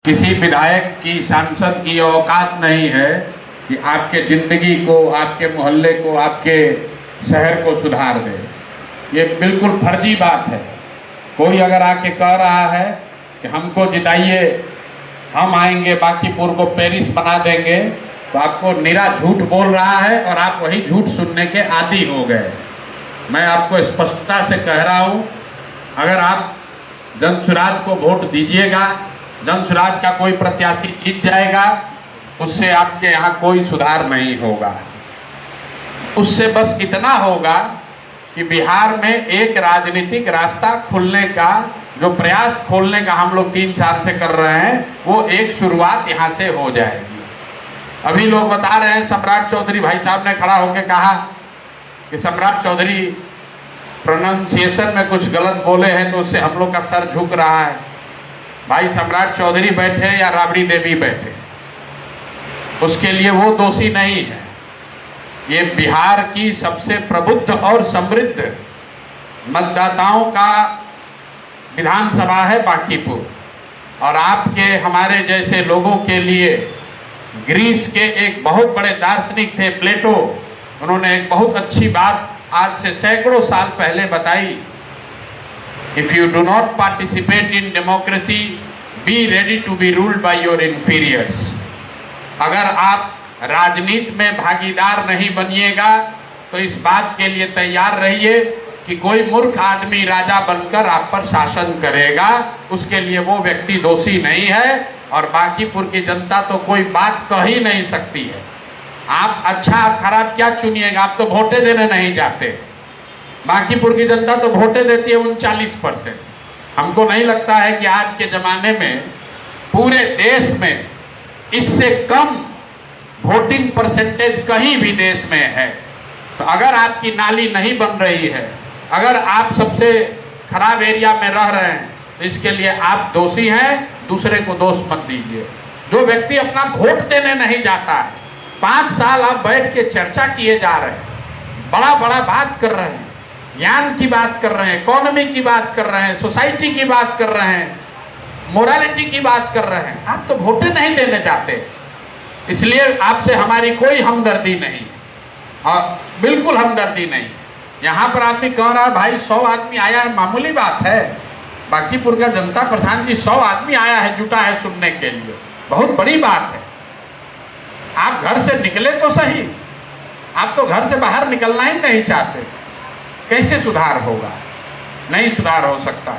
किसी विधायक की, सांसद की औकात नहीं है कि आपके ज़िंदगी को, आपके मोहल्ले को, आपके शहर को सुधार दे। ये बिल्कुल फर्जी बात है। कोई अगर आके कह रहा है कि हमको जिताइए, हम आएंगे बांकीपुर को पेरिस बना देंगे, तो आपको निरा झूठ बोल रहा है और आप वही झूठ सुनने के आदी हो गए। मैं आपको स्पष्टता से कह रहा हूँ, अगर आप जनसुराज को वोट दीजिएगा, जनसुराज का कोई प्रत्याशी जीत जाएगा, उससे आपके यहाँ कोई सुधार नहीं होगा। उससे बस इतना होगा कि बिहार में एक राजनीतिक रास्ता खुलने का, जो प्रयास खोलने का हम लोग 3 साल से कर रहे हैं, वो एक शुरुआत यहाँ से हो जाएगी। अभी लोग बता रहे हैं, सम्राट चौधरी भाई साहब ने खड़ा होकर कहा कि सम्राट चौधरी प्रोनाउंसिएशन में कुछ गलत बोले हैं तो उससे हम लोग का सर झुक रहा है। भाई, सम्राट चौधरी बैठे या राबड़ी देवी बैठे, उसके लिए वो दोषी नहीं है। ये बिहार की सबसे प्रबुद्ध और समृद्ध मतदाताओं का विधानसभा है बांकीपुर, और आपके हमारे जैसे लोगों के लिए ग्रीस के एक बहुत बड़े दार्शनिक थे प्लेटो, उन्होंने एक बहुत अच्छी बात आज से सैकड़ों साल पहले बताई। If you do not participate in democracy, be ready to be ruled by your inferiors. अगर आप राजनीति में भागीदार नहीं बनिएगा तो इस बात के लिए तैयार रहिए कि कोई मूर्ख आदमी राजा बनकर आप पर शासन करेगा। उसके लिए वो व्यक्ति दोषी नहीं है, और बांकीपुर की जनता तो कोई बात कह ही नहीं सकती है। आप अच्छा और खराब क्या चुनिएगा, आप तो वोटे देने नहीं जाते। बांकीपुर की जनता तो वोटे देती है 39%। हमको नहीं लगता है कि आज के ज़माने में पूरे देश में इससे कम वोटिंग परसेंटेज कहीं भी देश में है। तो अगर आपकी नाली नहीं बन रही है, अगर आप सबसे खराब एरिया में रह रहे हैं, तो इसके लिए आप दोषी हैं, दूसरे को दोष मत दीजिए। जो व्यक्ति अपना वोट देने नहीं जाता है, 5 साल आप बैठ के चर्चा किए जा रहे हैं, बड़ा बड़ा बात कर रहे हैं, ज्ञान की बात कर रहे हैं, इकोनॉमी की बात कर रहे हैं, सोसाइटी की बात कर रहे हैं, मोरालिटी की बात कर रहे हैं, आप तो वोटे नहीं देने जाते। इसलिए आपसे हमारी कोई हमदर्दी नहीं, और बिल्कुल हमदर्दी नहीं। यहाँ पर आदमी कह रहा है भाई 100 आदमी आया है, मामूली बात है। बांकीपुर का जनता प्रधान जी 100 आदमी आया है, जुटा है सुनने के लिए, बहुत बड़ी बात है। आप घर से निकले तो सही, आप तो घर से बाहर निकलना ही नहीं चाहते। कैसे सुधार होगा? नहीं सुधार हो सकता।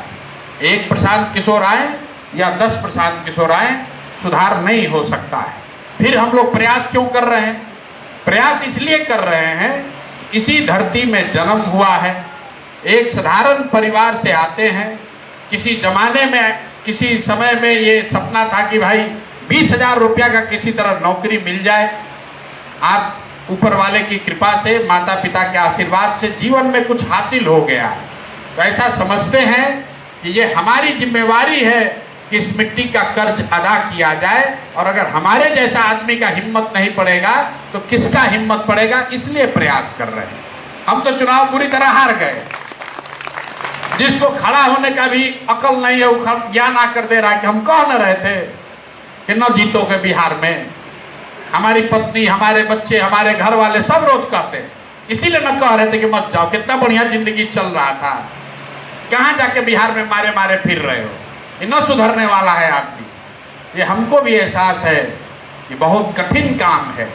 एक प्रशांत किशोर आए या 10 प्रशांत किशोर आए, सुधार नहीं हो सकता है। फिर हम लोग प्रयास क्यों कर रहे हैं? प्रयास इसलिए कर रहे हैं, इसी धरती में जन्म हुआ है, एक साधारण परिवार से आते हैं। किसी जमाने में, किसी समय में ये सपना था कि भाई 20,000 रुपया का किसी तरह नौकरी मिल जाए। आप ऊपर वाले की कृपा से, माता पिता के आशीर्वाद से जीवन में कुछ हासिल हो गया, तो ऐसा समझते हैं कि ये हमारी जिम्मेवारी है कि इस मिट्टी का कर्ज अदा किया जाए। और अगर हमारे जैसा आदमी का हिम्मत नहीं पड़ेगा तो किसका हिम्मत पड़ेगा, इसलिए प्रयास कर रहे हैं। हम तो चुनाव पूरी तरह हार गए। जिसको खड़ा होने का भी अकल नहीं है, वो ज्ञान आकर दे रहा है कि हम कह न रहे थे कि न जीतोगे बिहार में। हमारी पत्नी, हमारे बच्चे, हमारे घर वाले सब रोज कहते, इसीलिए न कह रहे थे कि मत जाओ, कितना बढ़िया जिंदगी चल रहा था, कहाँ जाके बिहार में मारे मारे फिर रहे हो, ये न सुधरने वाला है आदमी। ये हमको भी एहसास है कि बहुत कठिन काम है।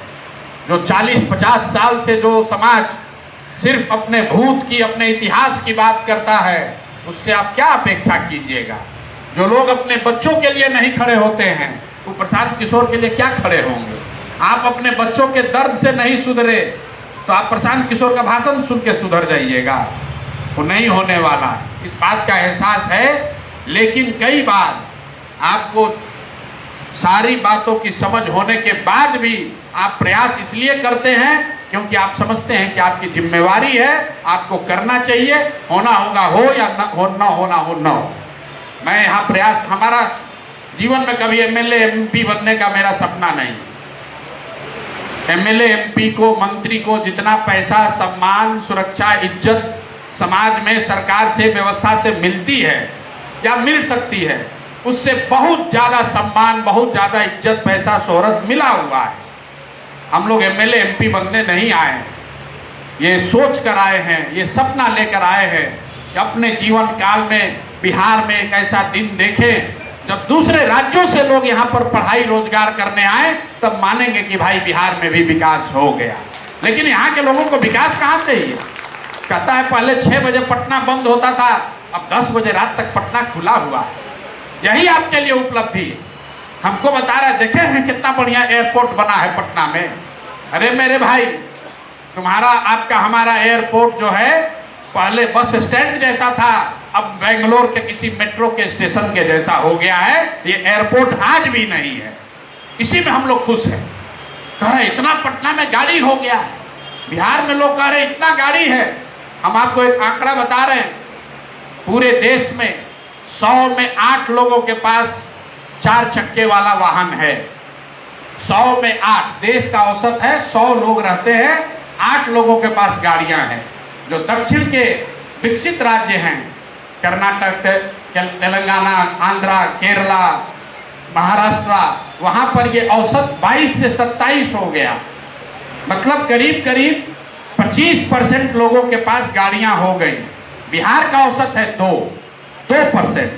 जो 40-50 साल से जो समाज सिर्फ अपने भूत की, अपने इतिहास की बात करता है, उससे आप क्या अपेक्षा कीजिएगा? जो लोग अपने बच्चों के लिए नहीं खड़े होते हैं, वो प्रशांत किशोर के लिए क्या खड़े होंगे? आप अपने बच्चों के दर्द से नहीं सुधरे तो आप प्रशांत किशोर का भाषण सुन के सुधर जाइएगा, वो नहीं होने वाला। इस बात का एहसास है, लेकिन कई बार आपको सारी बातों की समझ होने के बाद भी आप प्रयास इसलिए करते हैं क्योंकि आप समझते हैं कि आपकी जिम्मेवारी है, आपको करना चाहिए, होना होगा हो या न हो, न होना हो न हो। मैं यहाँ प्रयास, हमारा जीवन में कभी एमएलए एमपी बनने का मेरा सपना नहीं। एमएलए एमपी को, मंत्री को जितना पैसा, सम्मान, सुरक्षा, इज्जत समाज में सरकार से, व्यवस्था से मिलती है या मिल सकती है, उससे बहुत ज़्यादा सम्मान, बहुत ज़्यादा इज्जत, पैसा, शोहरत मिला हुआ है। हम लोग एमएलए एमपी बनने नहीं आए हैं, ये सोच कर आए हैं, ये सपना लेकर आए हैं कि अपने जीवन काल में बिहार में एक ऐसा दिन देखें जब दूसरे राज्यों से लोग यहाँ पर पढ़ाई रोजगार करने आए, तब मानेंगे कि भाई बिहार में भी विकास हो गया। लेकिन यहाँ के लोगों को विकास कहाँ चाहिए? कहता है पहले 6 बजे पटना बंद होता था, अब 10 बजे रात तक पटना खुला हुआ है। यही आपके लिए उपलब्धि है। हमको बता रहा है, देखे हैं कितना बढ़िया एयरपोर्ट बना है पटना में। अरे मेरे भाई, तुम्हारा आपका हमारा एयरपोर्ट जो है पहले बस स्टैंड जैसा था, अब बेंगलोर के किसी मेट्रो के स्टेशन के जैसा हो गया है। ये एयरपोर्ट आज भी नहीं है, इसी में हम लोग खुश हैं। कह रहे इतना पटना में गाड़ी हो गया है, बिहार में लोग कह रहे इतना गाड़ी है। हम आपको एक आंकड़ा बता रहे हैं, पूरे देश में 100 में 8 लोगों के पास 4 चक्के वाला वाहन है। 100 में 8, देश का औसत है 100 लोग रहते हैं, 8 लोगों के पास गाड़ियां हैं। जो दक्षिण के विकसित राज्य हैं, कर्नाटक, तेलंगाना, आंध्रा, केरला, महाराष्ट्र, वहां पर ये औसत 22 से 27 हो गया। मतलब करीब करीब 25% लोगों के पास गाड़ियां हो गई। बिहार का औसत है 2%।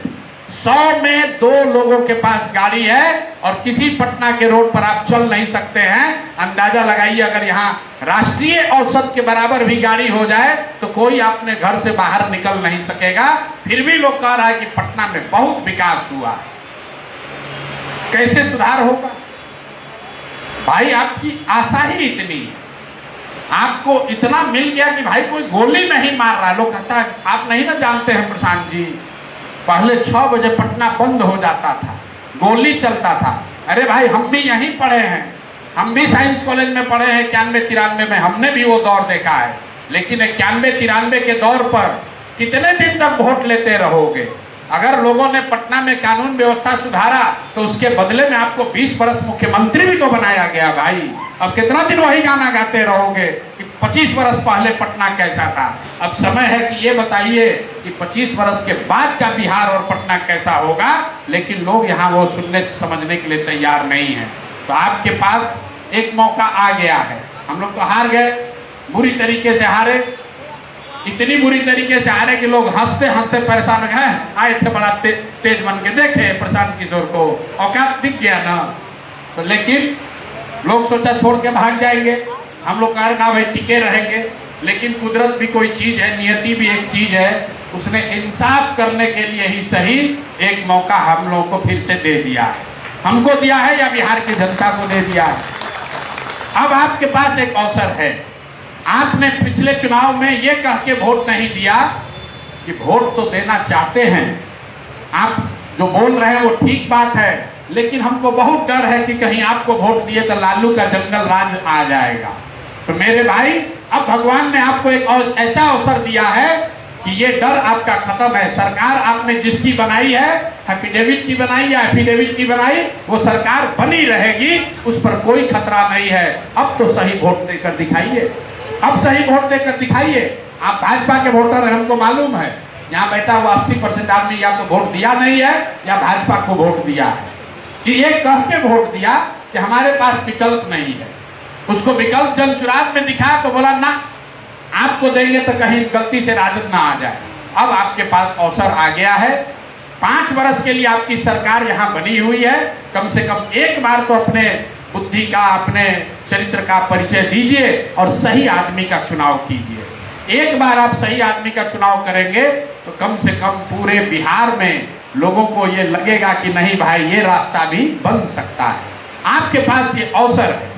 100 में 2 लोगों के पास गाड़ी है और किसी पटना के रोड पर आप चल नहीं सकते हैं। अंदाजा लगाइए, अगर यहाँ राष्ट्रीय औसत के बराबर भी गाड़ी हो जाए तो कोई अपने घर से बाहर निकल नहीं सकेगा। फिर भी लोग कह रहा है कि पटना में बहुत विकास हुआ है। कैसे सुधार होगा भाई? आपकी आशा ही इतनी है, आपको इतना मिल गया कि भाई कोई गोली नहीं मार रहा। लोग कहता है आप नहीं ना जानते हैं प्रशांत जी, पहले 6 बजे पटना बंद हो जाता था, गोली चलता था। अरे भाई हम भी यहीं पढ़े हैं, हम भी साइंस कॉलेज में पढ़े हैं 91-93 में, हमने भी वो दौर देखा है। लेकिन 91-93 के दौर पर कितने दिन तक वोट लेते रहोगे? अगर लोगों ने पटना में कानून व्यवस्था सुधारा तो उसके बदले में आपको 20 वर्ष मुख्यमंत्री भी तो बनाया गया भाई। अब कितना दिन वही गाना गाते रहोगे कि 25 वर्ष पहले पटना कैसा था? अब समय है कि ये बताइए कि 25 वर्ष के बाद का बिहार और पटना कैसा होगा। लेकिन लोग यहाँ वो सुनने समझने के लिए तैयार नहीं है। तो आपके पास एक मौका आ गया है। हम लोग तो हार गए, बुरी तरीके से हारे, इतनी बुरी तरीके से हारे कि लोग हंसते हंसते परेशान हो गए। आए थे बड़ा तेज बन के, देखे प्रशांत किशोर को औकात दिख गया ना। तो लेकिन लोग सोचा छोड़ के भाग जाएंगे, हम लोग कह रहे ना भाई टिके रहेंगे। लेकिन कुदरत भी कोई चीज है, नियति भी एक चीज है, उसने इंसाफ करने के लिए ही सही एक मौका हम लोगों को फिर से दे दिया है। हमको दिया है या बिहार की जनता को दे दिया है? अब आपके पास एक अवसर है। आपने पिछले चुनाव में ये कह के वोट नहीं दिया कि वोट तो देना चाहते हैं, आप जो बोल रहे हैं वो ठीक बात है, लेकिन हमको बहुत डर है कि कहीं आपको वोट दिए तो लालू का जंगल राज आ जाएगा। तो मेरे भाई, अब भगवान ने आपको एक ऐसा अवसर दिया है कि ये डर आपका खत्म है। सरकार आपने जिसकी बनाई है, एफिडेविट की बनाई या एफिडेविट की बनाई, वो सरकार बनी रहेगी, उस पर कोई खतरा नहीं है। अब तो सही वोट देकर दिखाइए, अब सही वोट देकर दिखाइए। आप भाजपा के वोटर हैं, हमको मालूम है। यहाँ बैठा हुआ 80% आदमी या तो वोट दिया नहीं है या भाजपा को वोट दिया है। कि ये कह के वोट दिया कि हमारे पास विकल्प नहीं है। उसको विकल्प जन सुराज में दिखा तो बोला ना, आपको देंगे तो कहीं गलती से राजद ना आ जाए। अब आपके पास अवसर आ गया है। 5 वर्ष के लिए आपकी सरकार यहाँ बनी हुई है। कम से कम एक बार तो अपने बुद्धि का, अपने चरित्र का परिचय दीजिए और सही आदमी का चुनाव कीजिए। एक बार आप सही आदमी का चुनाव करेंगे तो कम से कम पूरे बिहार में लोगों को ये लगेगा कि नहीं भाई, ये रास्ता भी बन सकता है। आपके पास ये अवसर है।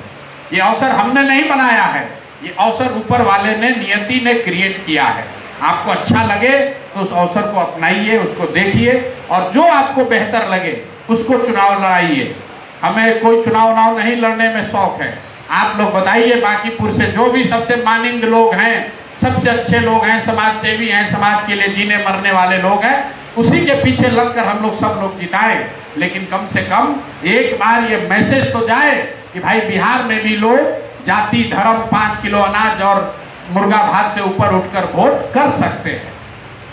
ये अवसर हमने नहीं बनाया है, ये अवसर ऊपर वाले ने, नियति ने क्रिएट किया है। आपको अच्छा लगे तो उस अवसर को अपनाइए, उसको देखिए और जो आपको बेहतर लगे उसको चुनाव लड़ाइए। हमें कोई चुनाव नहीं लड़ने में शौक है। आप लोग बताइए बांकीपुर से जो भी सबसे मानिंद लोग हैं, सबसे अच्छे लोग हैं, समाज सेवी हैं, समाज के लिए जीने मरने वाले लोग हैं, उसी के पीछे लगकर हम लोग सब लोग जिताए। लेकिन कम से कम एक बार ये मैसेज तो जाए कि भाई बिहार में भी लोग जाति, धर्म, 5 किलो अनाज और मुर्गा भात से ऊपर उठकर वोट कर सकते हैं।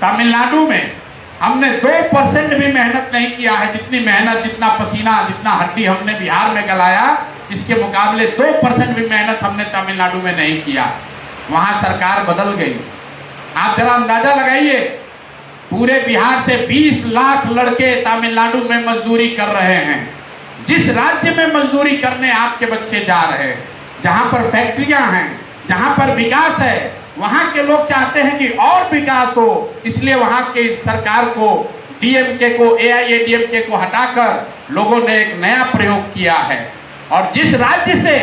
तमिलनाडु में हमने 2% भी मेहनत नहीं किया है। जितनी मेहनत, जितना पसीना, जितना हड्डी हमने बिहार में गलाया, इसके मुकाबले 2% भी मेहनत हमने तमिलनाडु में नहीं किया। वहां सरकार बदल गई। आप जरा अंदाजा लगाइए, पूरे बिहार से 20 लाख लड़के तमिलनाडु में मजदूरी कर रहे हैं। जिस राज्य में मजदूरी करने आपके बच्चे जा रहे हैं, जहां पर फैक्ट्रियां हैं, जहां पर विकास है, वहां के लोग चाहते हैं कि और विकास हो। इसलिए वहां के सरकार को, डीएमके को, एआईएडीएमके को हटाकर लोगों ने एक नया प्रयोग किया है। और जिस राज्य से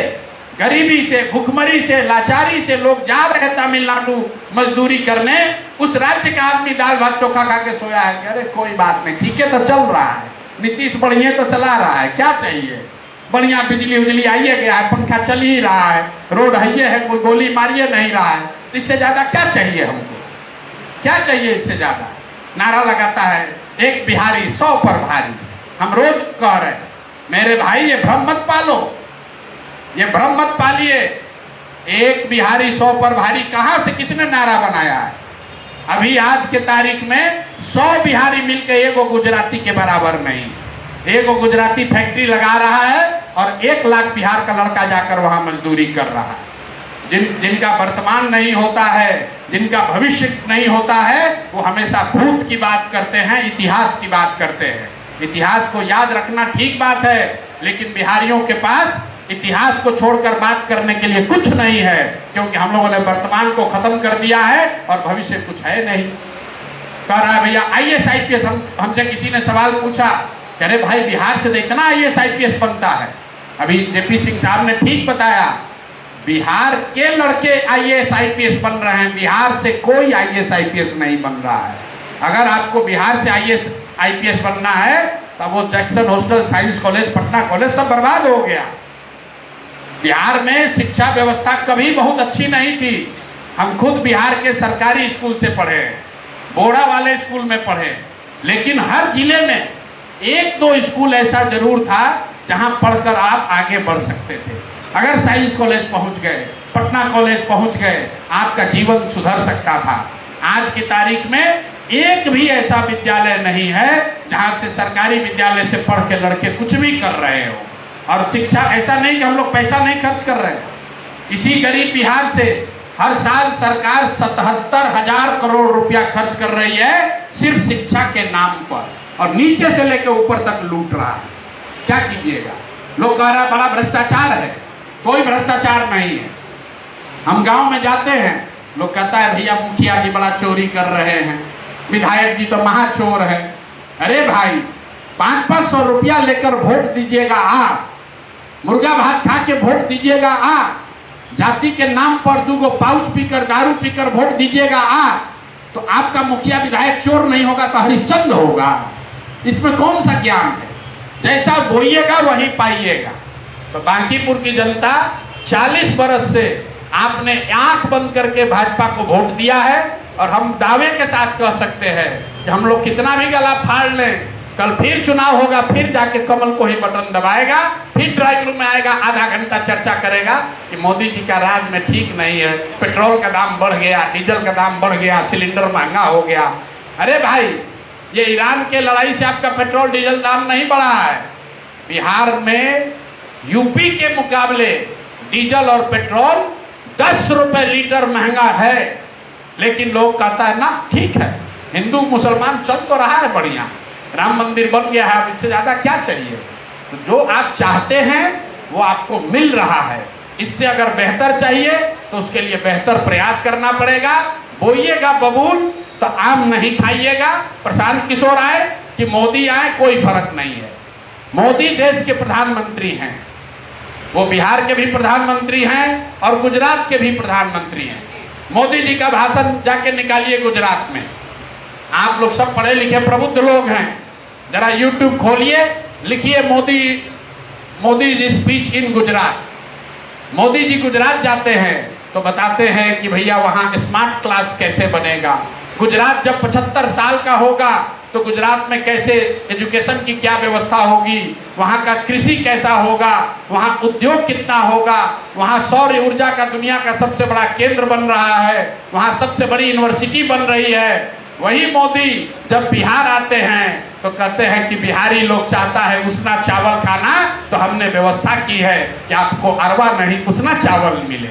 गरीबी से, भूखमरी से, लाचारी से लोग जा रहे हैं तमिलनाडु मजदूरी करने, उस राज्य का आदमी दाल भात चोखा खा के सोया है कि अरे कोई बात नहीं, ठीक है तो चल रहा है, नीतीश बढ़िया तो चला रहा है, क्या चाहिए, बढ़िया बिजली उजली आइए गया है, पंखा चल ही रहा है, रोड है, कोई गोली मारिए नहीं रहा है, इससे ज्यादा क्या चाहिए हमको, क्या चाहिए इससे ज्यादा। नारा लगाता है एक बिहारी 100 पर भारी। हम रोज कह रहे हैं मेरे भाई ये भ्रम मत पालो, ये भ्रम मत पालिए। एक बिहारी 100 पर भारी कहां से, किसने नारा बनाया है? अभी आज के तारीख में 100 बिहारी मिलकर एगो गुजराती के बराबर नहीं। एगो गुजराती फैक्ट्री लगा रहा है और 1 लाख बिहार का लड़का जाकर वहां मजदूरी कर रहा है। जिनका वर्तमान नहीं होता है, जिनका भविष्य नहीं होता है, वो हमेशा भूत की बात करते हैं, इतिहास की बात करते हैं। इतिहास को याद रखना ठीक बात है, लेकिन बिहारियों के पास इतिहास को छोड़कर बात करने के लिए कुछ नहीं है, क्योंकि हम लोगों ने वर्तमान को खत्म कर दिया है और भविष्य कुछ है नहीं। कह रहा है भैया आईएएस आईपीएस, हमसे किसी ने सवाल पूछा, कह रहे भाई बिहार से इतना आईएएस आईपीएस बनता है। अभी जेपी सिंह साहब ने ठीक बताया, बिहार के लड़के आईएएस आईपीएस बन रहे हैं, बिहार से कोई आईएएस आईपीएस नहीं बन रहा है। अगर आपको बिहार से आईएएस आईपीएस बनना है तब वो Jackson hostel, science college, Patna college सब बर्बाद हो गया। बिहार में शिक्षा व्यवस्था कभी बहुत अच्छी नहीं थी। हम खुद बिहार के सरकारी स्कूल से पढ़े, बोड़ा वाले स्कूल में पढ़े, लेकिन हर जिले में 1-2 स्कूल ऐसा जरूर था जहां पढ़कर आप आगे बढ़ सकते थे। अगर साइंस कॉलेज पहुंच गए, पटना कॉलेज पहुंच गए, आपका जीवन सुधर सकता था। आज की तारीख में एक भी ऐसा विद्यालय नहीं है जहां से सरकारी विद्यालय से पढ़ के लड़के कुछ भी कर रहे हो। और शिक्षा ऐसा नहीं कि हम लोग पैसा नहीं खर्च कर रहे हैं। इसी गरीब बिहार से हर साल सरकार 77,000 करोड़ रुपया खर्च कर रही है सिर्फ शिक्षा के नाम पर, और नीचे से लेकर ऊपर तक लूट रहा है। क्या कीजिएगा? लोग कह रहा है बड़ा भ्रष्टाचार है, कोई भ्रष्टाचार नहीं है। हम गांव में जाते हैं, लोग कहता है भैया मुखिया जी बड़ा चोरी कर रहे हैं, विधायक जी तो महाचोर है। अरे भाई 500-500 रुपया लेकर वोट दीजिएगा आप, मुर्गा भात खा के वोट दीजिएगा आप, जाति के नाम पर 2 पाउच पीकर, दारू पीकर वोट दीजिएगा आप, तो आपका मुखिया विधायक चोर नहीं होगा तो हरिश्चंद्र होगा। इसमें कौन सा ज्ञान है? जैसा बोइएगा वही पाइएगा। तो बांकीपुर की जनता 40 बरस से आपने आंख बंद करके भाजपा को वोट दिया है, और हम दावे के साथ कह सकते हैं कि हम लोग कितना भी गला फाड़ लें, कल फिर चुनाव होगा, फिर जाके कमल को ही बटन दबाएगा, फिर ड्राइंग रूम में आएगा, आधा घंटा चर्चा करेगा कि मोदी जी का राज में ठीक नहीं है, पेट्रोल का दाम बढ़ गया, डीजल का दाम बढ़ गया, सिलेंडर महंगा हो गया। अरे भाई ये ईरान के लड़ाई से आपका पेट्रोल डीजल दाम नहीं बढ़ा है। बिहार में यूपी के मुकाबले डीजल और पेट्रोल 10 रुपए लीटर महंगा है, लेकिन लोग कहता है ना ठीक है, हिंदू मुसलमान चल तो रहा है बढ़िया, राम मंदिर बन गया है, अब इससे ज्यादा क्या चाहिए। तो जो आप चाहते हैं वो आपको मिल रहा है। इससे अगर बेहतर चाहिए तो उसके लिए बेहतर प्रयास करना पड़ेगा। बोइएगा बबूल तो आम नहीं खाइएगा। प्रशांत किशोर आए कि मोदी आए कोई फर्क नहीं है। मोदी देश के प्रधानमंत्री हैं, वो बिहार के भी प्रधानमंत्री हैं और गुजरात के भी प्रधानमंत्री हैं। मोदी जी का भाषण जाके निकालिए गुजरात में। आप लोग सब पढ़े लिखे प्रबुद्ध लोग हैं, जरा यूट्यूब खोलिए, लिखिए मोदी जी स्पीच इन गुजरात। मोदी जी गुजरात जाते हैं तो बताते हैं कि भैया वहाँ स्मार्ट क्लास कैसे बनेगा, गुजरात जब 75 साल का होगा तो गुजरात में कैसे एजुकेशन की क्या व्यवस्था होगी, वहाँ का कृषि कैसा होगा, वहाँ उद्योग कितना होगा, वहाँ सौर ऊर्जा का दुनिया का सबसे बड़ा केंद्र बन रहा है, वहाँ सबसे बड़ी यूनिवर्सिटी बन रही है, वही मोदी जब बिहार आते हैं तो कहते हैं कि बिहारी लोग चाहता है उसना चावल खाना, तो हमने व्यवस्था की है कि आपको अरवा नहीं उसना चावल मिले।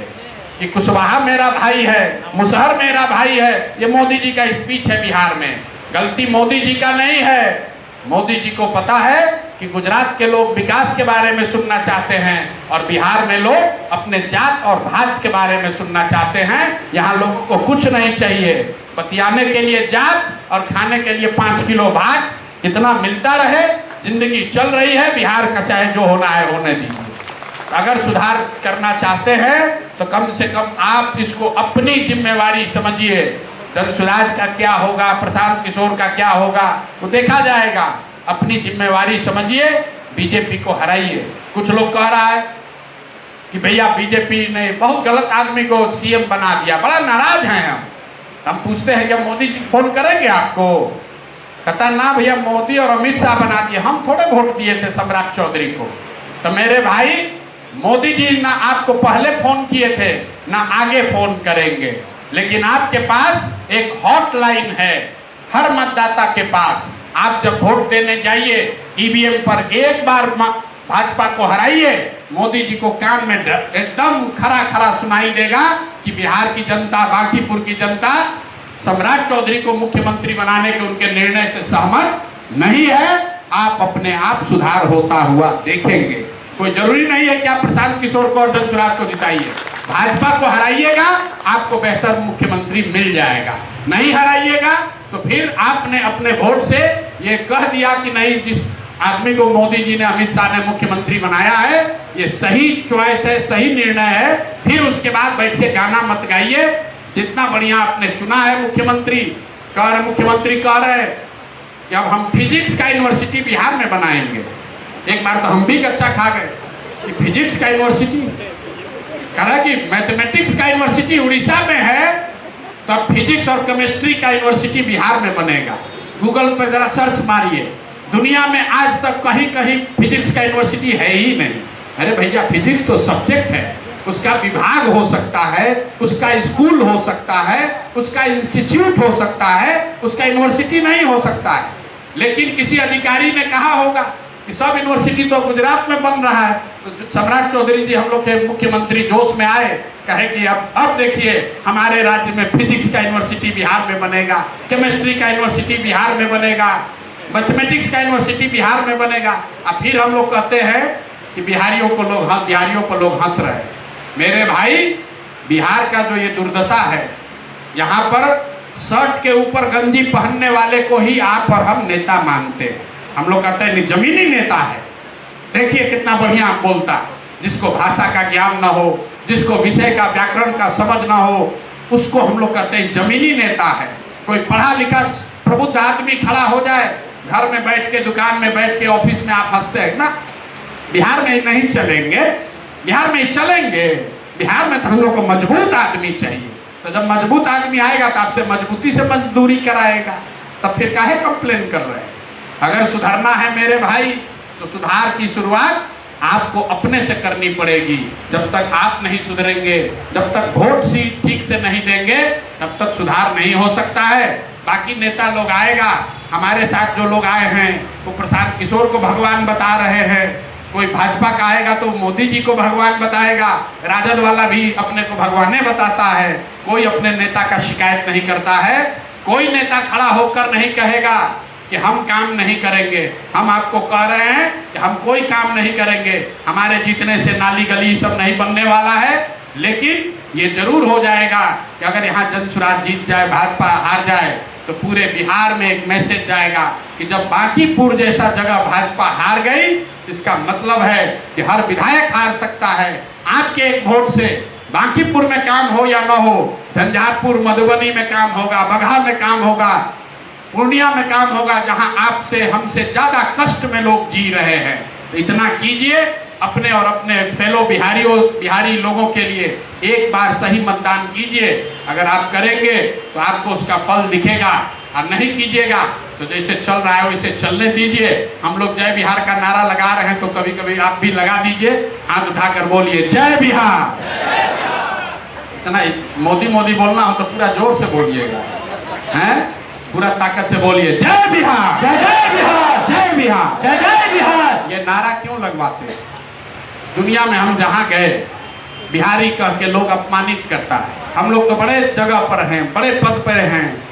कि कुशवाहा मेरा भाई है, मुसहर मेरा भाई है, ये मोदी जी का स्पीच है बिहार में। गलती मोदी जी का नहीं है। मोदी जी को पता है कि गुजरात के लोग विकास के बारे में सुनना चाहते हैं और बिहार में लोग अपने जात और भात के बारे में सुनना चाहते हैं। यहाँ लोगों को कुछ नहीं चाहिए, बतियाने के लिए जात और खाने के लिए 5 किलो भात, इतना मिलता रहे, जिंदगी चल रही है। बिहार का चाहे जो होना है होने दीजिए। अगर सुधार करना चाहते हैं तो कम से कम आप इसको अपनी जिम्मेवारी समझिए। धनसुराज का क्या होगा, प्रशांत किशोर का क्या होगा, वो देखा जाएगा। अपनी जिम्मेवारी समझिए, बीजेपी को हराइए। कुछ लोग कह रहा है कि भैया बीजेपी ने बहुत गलत आदमी को सीएम बना दिया, बड़ा नाराज हैं हम पूछते हैं क्या मोदी जी फोन करेंगे आपको? कहता ना भैया मोदी और अमित शाह बना दिए, हम थोड़े वोट दिए थे सम्राट चौधरी को। तो मेरे भाई, मोदी जी ना आपको पहले फोन किए थे ना आगे फोन करेंगे, लेकिन आपके पास एक हॉटलाइन है हर मतदाता के पास। आप जब वोट देने जाइए ईवीएम पर एक बार भाजपा को हराइए, मोदी जी को कान में एकदम खरा खरा सुनाई देगा कि बिहार की जनता, बांकीपुर की जनता सम्राट चौधरी को मुख्यमंत्री बनाने के उनके निर्णय से सहमत नहीं है। आप अपने आप सुधार होता हुआ देखेंगे। कोई जरूरी नहीं है कि आप प्रशांत किशोर को और धनसुराज को जिताइए। भाजपा को हराइएगा, आपको बेहतर मुख्यमंत्री मिल जाएगा। नहीं हराइएगा तो फिर आपने अपने वोट से ये कह दिया कि नहीं, जिस आदमी को मोदी जी ने, अमित शाह ने मुख्यमंत्री बनाया है, ये सही चॉइस है, सही निर्णय है। फिर उसके बाद बैठ के गाना मत गाइए। जितना बढ़िया आपने चुना है मुख्यमंत्री, मुख्यमंत्री कह रहे कि अब हम फिजिक्स का यूनिवर्सिटी बिहार में बनाएंगे। एक बार तो हम भी कच्चा खा गए कि फिजिक्स का यूनिवर्सिटी, कहा कि मैथमेटिक्स का यूनिवर्सिटी उड़ीसा में है, तो अब फिजिक्स और केमिस्ट्री का यूनिवर्सिटी बिहार में बनेगा। गूगल पर जरा सर्च मारिए, दुनिया में आज तक कहीं कहीं फिजिक्स का यूनिवर्सिटी है ही नहीं। अरे भैया, फिजिक्स तो सब्जेक्ट है, उसका विभाग हो सकता है, उसका स्कूल हो सकता है, उसका इंस्टीट्यूट हो सकता है, उसका यूनिवर्सिटी नहीं हो सकता है। लेकिन किसी अधिकारी ने कहा होगा कि सब यूनिवर्सिटी तो गुजरात में बन रहा है। तो सम्राट चौधरी जी, हम लोग के मुख्यमंत्री, जोश में आए, कहे कि अब देखिए हमारे राज्य में फिजिक्स का यूनिवर्सिटी बिहार में बनेगा, केमिस्ट्री का यूनिवर्सिटी बिहार में बनेगा, मैथमेटिक्स का यूनिवर्सिटी बिहार में बनेगा। अब फिर हम लोग कहते हैं कि बिहारियों को लोग हंस रहे हैं। मेरे भाई, बिहार का जो ये दुर्दशा है, यहाँ पर शर्ट के ऊपर गंजी पहनने वाले को ही आप और हम नेता मानते हैं। हम लोग कहते हैं जमीनी नेता है। देखिए कितना बढ़िया बोलता, जिसको भाषा का ज्ञान न हो, जिसको विषय का, व्याकरण का समझ न हो, उसको हम लोग कहते हैं जमीनी नेता है। कोई पढ़ा लिखा प्रबुद्ध आदमी खड़ा हो जाए, घर में बैठ के, दुकान में बैठ के, ऑफिस में आप हंसते हैं ना। बिहार में नहीं चलेंगे, बिहार में चलेंगे। बिहार में तो हम लोग को मजबूत आदमी चाहिए। तो जब मजबूत आदमी आएगा तो आपसे मजबूती से मजदूरी कराएगा, तब फिर काहे कंप्लेन कर रहे हैं? अगर सुधरना है मेरे भाई, तो सुधार की शुरुआत आपको अपने से करनी पड़ेगी। जब तक आप नहीं सुधरेंगे, जब तक वोट सीट ठीक से नहीं देंगे, तब तक सुधार नहीं हो सकता है। बाकी नेता लोग आएगा, हमारे साथ जो लोग आए हैं वो प्रशांत किशोर को भगवान बता रहे हैं, कोई भाजपा का आएगा तो मोदी जी को भगवान बताएगा, राजद वाला भी अपने को भगवाने बताता है। कोई अपने नेता का शिकायत नहीं करता है। कोई नेता खड़ा होकर नहीं कहेगा कि हम काम नहीं करेंगे। हम आपको कह रहे हैं कि हम कोई काम नहीं करेंगे, हमारे जीतने से नाली गली सब नहीं बनने वाला है। लेकिन ये जरूर हो जाएगा कि अगर यहाँ जनसुराज जीत जाए, भाजपा हार जाए, तो पूरे बिहार में एक मैसेज जाएगा कि जब बांकीपुर जैसा जगह भाजपा हार गई, इसका मतलब है कि हर विधायक हार सकता है। आपके एक वोट से बांकीपुर में काम हो या न हो, झंझारपुर, मधुबनी में काम होगा, बगहा में काम होगा, पूर्णिया में काम होगा, जहां आपसे हमसे ज्यादा कष्ट में लोग जी रहे हैं। तो इतना कीजिए, अपने और अपने फेलो बिहारी लोगों के लिए एक बार सही मतदान कीजिए। अगर आप करेंगे तो आपको उसका फल दिखेगा, और नहीं कीजिएगा तो जैसे चल रहा है वैसे चलने दीजिए। हम लोग जय बिहार का नारा लगा रहे हैं, तो कभी कभी आप भी लगा दीजिए, हाथ उठाकर बोलिए जय बिहार। इतना मोदी मोदी बोलना हो तो पूरा जोर से बोलिएगा, हैं? पूरा ताकत से बोलिए जय बिहार, जय जय बिहार, जय बिहार, जय जय बिहार। ये नारा क्यों लगवाते हैं? दुनिया में हम जहाँ गए बिहारी कह के लोग अपमानित करता है। हम लोग तो बड़े जगह पर हैं, बड़े पद पर हैं,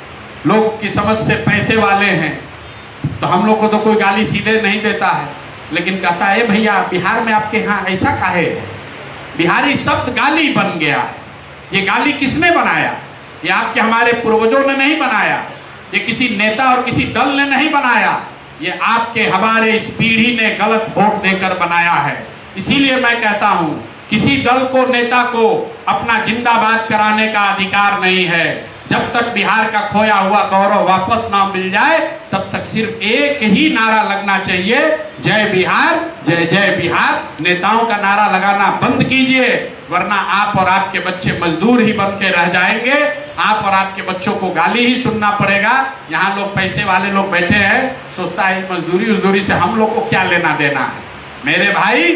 लोग की समझ से पैसे वाले हैं, तो हम लोग को तो कोई गाली सीधे नहीं देता है, लेकिन कहता है भैया बिहार में आपके यहाँ ऐसा काहे है? बिहारी शब्द गाली बन गया है। ये गाली किसने बनाया? ये आपके हमारे पूर्वजों ने नहीं बनाया, ये किसी नेता और किसी दल ने नहीं बनाया, ये आपके हमारे इस पीढ़ी ने गलत वोट देकर बनाया है। इसीलिए मैं कहता हूं किसी दल को, नेता को अपना जिंदाबाद कराने का अधिकार नहीं है। जब तक बिहार का खोया हुआ गौरव वापस ना मिल जाए तब तक सिर्फ एक ही नारा लगना चाहिए, जय बिहार, जय जय बिहार। नेताओं का नारा लगाना बंद कीजिए, वरना आप और आपके बच्चे मजदूर ही बन के रह जाएंगे। आप और आपके बच्चों को गाली ही सुनना पड़ेगा। यहाँ लोग पैसे वाले लोग बैठे हैं, सोचता है मजदूरी उजदूरी से हम लोग को क्या लेना देना है। मेरे भाई,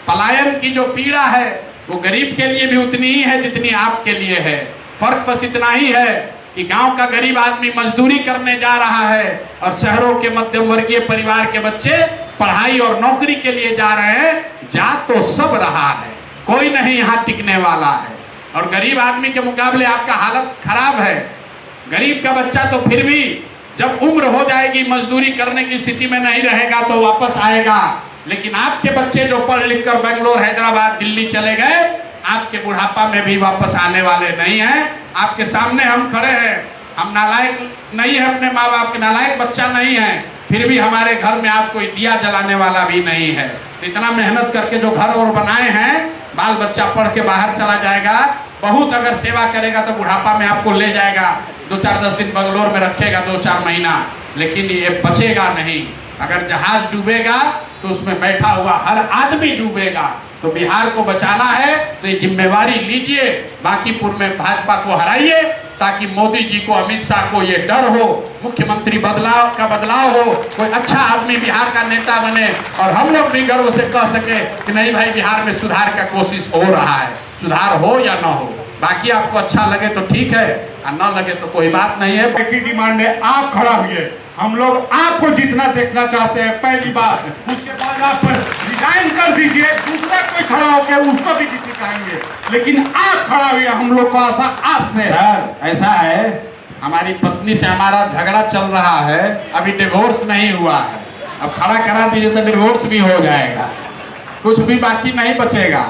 पलायन की जो पीड़ा है वो गरीब के लिए भी उतनी ही है जितनी आपके लिए है। फर्क बस इतना ही है कि गांव का गरीब आदमी मजदूरी करने जा रहा है और शहरों के मध्यम वर्गीय परिवार के बच्चे पढ़ाई और नौकरी के लिए जा रहे हैं। जा तो सब रहा है, कोई नहीं यहाँ टिकने वाला है। और गरीब आदमी के मुकाबले आपका हालत खराब है। गरीब का बच्चा तो फिर भी जब उम्र हो जाएगी मजदूरी करने की स्थिति में नहीं रहेगा तो वापस आएगा, लेकिन आपके बच्चे जो पढ़ लिख कर बेंगलोर, हैदराबाद, दिल्ली चले गए, आपके बुढ़ापा में भी वापस आने वाले नहीं हैं। आपके सामने हम खड़े हैं, हम नालायक नहीं है, अपने माँ बाप के नालायक बच्चा नहीं है, फिर भी हमारे घर में आपको दिया जलाने वाला भी नहीं है। इतना मेहनत करके जो घर और बनाए हैं, बाल बच्चा पढ़ के बाहर चला जाएगा, बहुत अगर सेवा करेगा तो बुढ़ापा में आपको ले जाएगा, 2-4-10 दिन बंगलोर में रखेगा, 2-4 महीना, लेकिन ये बचेगा नहीं। अगर जहाज डूबेगा तो उसमें बैठा हुआ हर आदमी डूबेगा। तो बिहार को बचाना है तो ये जिम्मेवारी लीजिए, बांकीपुर में भाजपा को हराइए, ताकि मोदी जी को, अमित शाह को ये डर हो, मुख्यमंत्री बदलाव हो, कोई अच्छा आदमी बिहार का नेता बने और हम लोग भी गर्व से कह सके कि नहीं भाई बिहार में सुधार का कोशिश हो रहा है। सुधार हो या ना हो, बाकी आपको अच्छा लगे तो ठीक है और ना लगे तो कोई बात नहीं है। की डिमांड है, आप खड़ा हुए, हम लोग आपको जितना देखना चाहते हैं, पहली बात। उसके बाद आप रिजाइन कर दीजिए, दूसरा कोई खड़ा होकर उसको भी किसी कहेंगे, लेकिन आप खड़ा हुए, हम लोग को आशा आपसे। सर ऐसा है, हमारी पत्नी से हमारा झगड़ा चल रहा है, अभी डिवोर्स नहीं हुआ है, अब खड़ा करा दीजिए तो डिवोर्स भी हो जाएगा, कुछ भी बाकी नहीं बचेगा।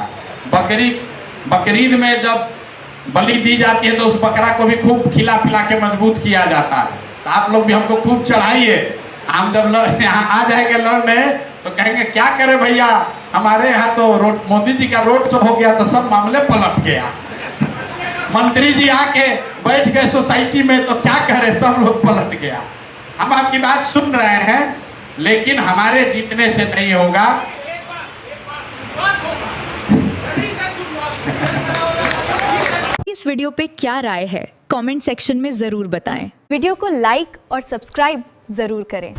बकरीद में जब बलि दी जाती है तो उस बकरा को भी खूब खिला पिला के मजबूत किया जाता है। तो आप लोग भी हमको खूब चढ़ाइए। हम जब यहाँ आ जाएंगे लड़ने तो कहेंगे क्या करे भैया, हमारे यहाँ तो मोदी जी का रोड शो हो गया तो सब मामले पलट गया। मंत्री जी आके बैठ गए सोसाइटी में तो क्या कह रहे, सब लोग पलट गया। हम आपकी बात सुन रहे हैं, लेकिन हमारे जीतने से नहीं होगा। इस वीडियो पे क्या राय है कमेंट सेक्शन में जरूर बताएं। वीडियो को लाइक और सब्सक्राइब जरूर करें।